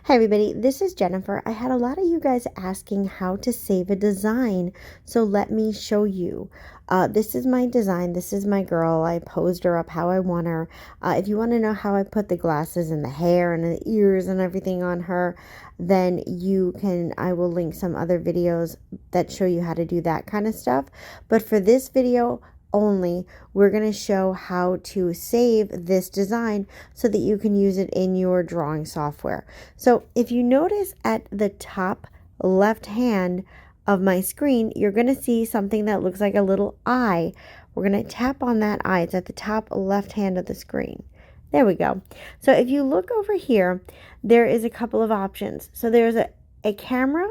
Hi everybody, this is Jennifer. I had a lot of you guys asking how to save a design, so let me show you. This is my design. This is my girl. I posed her up how I want her. If you want to know how I put the glasses and the hair and the ears and everything on her, then I will link some other videos that show you how to do that kind of stuff. But for this video only, we're going to show how to save this design so that you can use it in your drawing software. So if you notice at the top left hand of my screen, you're going to see something that looks like a little eye. We're going to tap on that eye. It's at the top left hand of the screen. There we go. So if you look over here, there is a couple of options. So there's a camera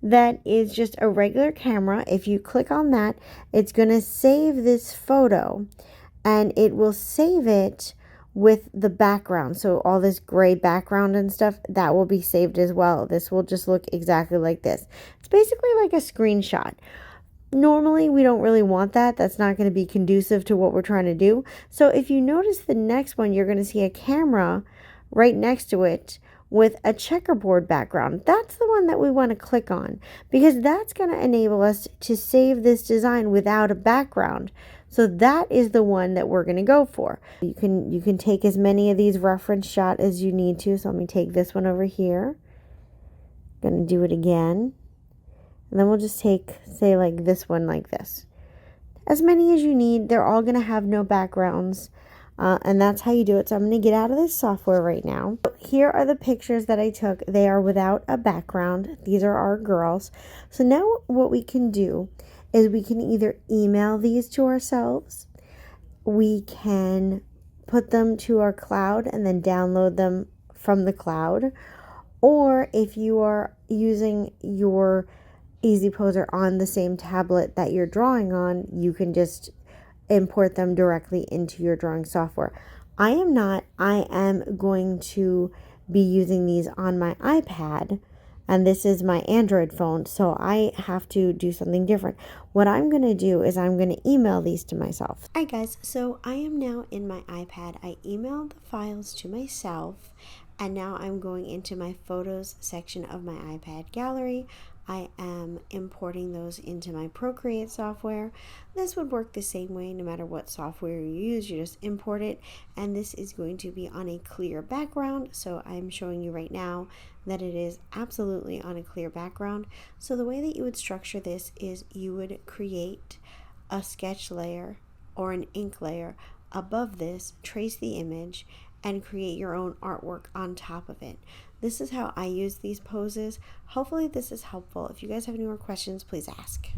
that is just a regular camera. If you click on that, it's going to save this photo and it will save it with the background. So all this gray background and stuff, that will be saved as well. This will just look exactly like this. It's basically like a screenshot. Normally, we don't really want that. That's not going to be conducive to what we're trying to do. So if you notice the next one, you're going to see a camera right next to it with a checkerboard background. That's the one that we want to click on because that's going to enable us to save this design without a background. So that is the one that we're going to go for. You can take as many of these reference shots as you need to. So let me take this one over here. Going to do it again. And then we'll just take, say, like this one like this. As many as you need. They're all going to have no backgrounds. And that's how you do it. So I'm going to get out of this software right now. Here are the pictures that I took. They are without a background. These are our girls. So now what we can do is we can either email these to ourselves. We can put them to our cloud and then download them from the cloud. Or if you are using your Easy Poser on the same tablet that you're drawing on, you can just import them directly into your drawing software. I am not. I am going to be using these on my iPad, and this is my Android phone, so I have to do something different. What I'm going to do is I'm going to email these to myself. Hi guys, so I am now in my iPad. I emailed the files to myself, and now I'm going into my photos section of my iPad gallery. I am importing those into my Procreate software. This would work the same way no matter what software you use. You just import it, and this is going to be on a clear background. So I'm showing you right now that it is absolutely on a clear background. So the way that you would structure this is you would create a sketch layer or an ink layer above this, trace the image, and create your own artwork on top of it. This is how I use these poses. Hopefully this is helpful. If you guys have any more questions, please ask.